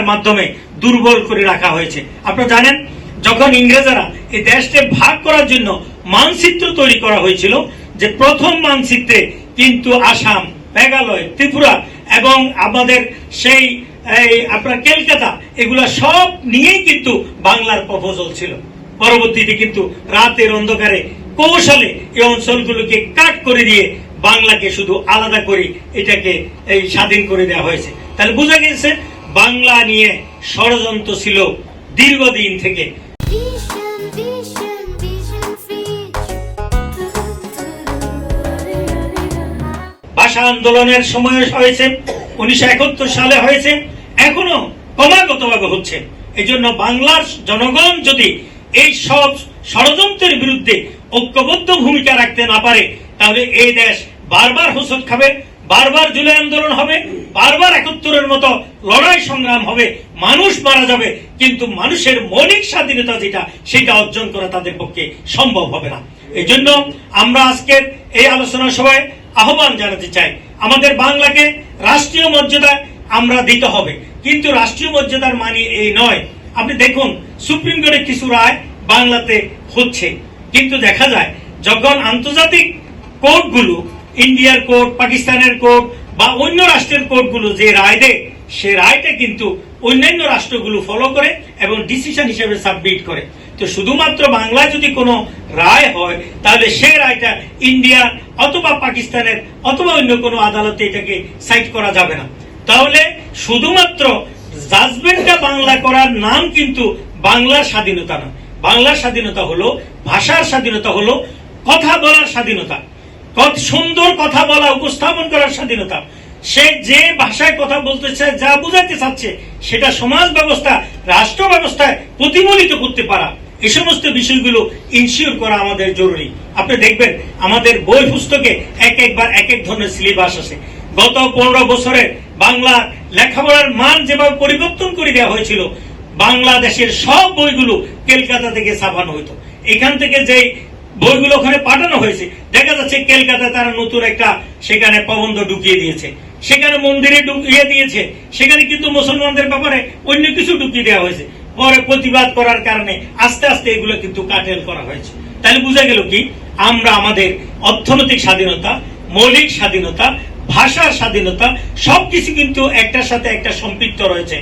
মাধ্যমে দুর্বল করে রাখা হয়েছে। আপনারা জানেন, যখন ইংরেজরা এই দেশকে ভাগ করার জন্য মানচিত্র তৈরি করা হয়েছিল, যে প্রথম মানচিত্রে কিন্তু আসাম, মেঘালয়, ত্রিপুরা এবং আমাদের সেই আপনার কলকাতা, এগুলা সব নিয়েই কিন্তু বাংলার প্রপোজাল ছিল। পরবর্তীতে কিন্তু রাতের অন্ধকারে কৌশলে এই অঞ্চলগুলোকে কাট করে দিয়ে বাংলাকে শুধু আলাদা করে এটাকে স্বাধীন করে দেওয়া হয়েছে। তাহলে বোঝা গেছে বাংলা নিয়ে ষড়যন্ত্র ছিল দীর্ঘদিন থেকে। ভাষা আন্দোলনের সময় হয়েছে, 1971 সালে হয়েছে, এখনো ক্রমাগতভাবে হচ্ছে। এই জন্য বাংলার জনগণ যদি এই সব ষড়যন্ত্রের বিরুদ্ধে ঐক্যবদ্ধ ভূমিকা রাখতে না পারে, তাহলে এই দেশ বারবার হোঁচট খাবে, বারবার জুলাই আন্দোলন হবে, বারবার 71-এর মতো লড়াই সংগ্রাম হবে, মানুষ মারা যাবে, কিন্তু মানুষের মৌলিক স্বাধীনতা যেটা, সেটা অর্জন করা তাদের পক্ষে সম্ভব হবে না। এই জন্য আমরা আজকের এই আলোচনা সভায় আহ্বান জানাতে চাই, আমাদের বাংলাকে রাষ্ট্রীয় মর্যাদা আমরা দিতে হবে, কিন্তু রাষ্ট্রীয় মর্যাদার মানে এই নয়। আপনি দেখুন, সুপ্রিম কোর্টের কিছু রায় বাংলাতে হচ্ছে, কিন্তু দেখা যায় যখন আন্তর্জাতিক কোর্টগুলো, ইন্ডিয়ার কোর্ট, পাকিস্তানের কোর্ট বা অন্য রাষ্ট্রের কোর্টগুলো যে রায় দেয়, সে রায়টা কিন্তু অন্যান্য রাষ্ট্রগুলো ফলো করে এবং ডিসিশন হিসেবে সাবমিট করে। তো শুধুমাত্র বাংলায় যদি কোনো রায় হয়, তাহলে সে রায়টা ইন্ডিয়া অথবা পাকিস্তানের অথবা অন্য কোনো আদালতে এটাকে সাইট করা যাবে না। তাহলে শুধুমাত্র জাজমেন্টটা বাংলা করার নাম কিন্তু বাংলার স্বাধীনতা না। বাংলার স্বাধীনতা হলো, ভাষার স্বাধীনতা হলো কথা বলার স্বাধীনতা, সুন্দর কথা বলা, উপস্থাপন করার স্বাধীনতা। সে যে ভাষায় কথা বলতে চায়, যা বুঝাতে চাচ্ছে, সেটা সমাজ ব্যবস্থা, রাষ্ট্র ব্যবস্থায় প্রতিফলিত করতে পারা, এই সমস্ত বিষয়গুলো ইনশিওর করা আমাদের জরুরি। আপনি দেখবেন আমাদের বই পুস্তকে একবার এক ধরনের সিলেবাস আছে। গত 15 বছরে বাংলা লেখাপড়ার মান যেভাবে পরিবর্তন করে দেওয়া হয়েছিল, বাংলাদেশের সব বইগুলো কলকাতা থেকে ছাপানো হইতো। এখান থেকে যে বইগুলো ওখানে পাঠানো হয়েছে, দেখা যাচ্ছে কলকাতায় তারা নতুন একটা সেখানে প্রবন্ধ ঢুকিয়ে দিয়েছে, সেখানে মন্দিরে ঢুকিয়ে দিয়েছে, সেখানে কিন্তু মুসলমানদের ব্যাপারে অন্য কিছু ঢুকিয়ে দেওয়া হয়েছে। পরে প্রতিবাদ করার কারণে আস্তে আস্তে এগুলো কিন্তু কাটেল করা হয়েছে। তাহলে বোঝা গেল কি, আমরা আমাদের অর্থনৈতিক স্বাধীনতা, মৌলিক স্বাধীনতা, ভাষার স্বাধীনতা সবকিছু কিন্তু একটার সাথে একটা সম্পৃক্ত রয়েছে।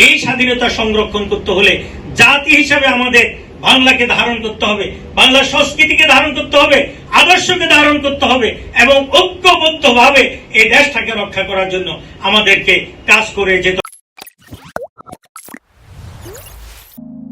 এই স্বাধীনতা সংরক্ষণ করতে হলে জাতি হিসাবে আমাদের বাংলাকে ধারণ করতে হবে, বাংলার সংস্কৃতিকে ধারণ করতে হবে, আদর্শকে ধারণ করতে হবে এবং ঐক্যবদ্ধভাবে এই দেশটাকে রক্ষা করার জন্য আমাদেরকে কাজ করে যেতে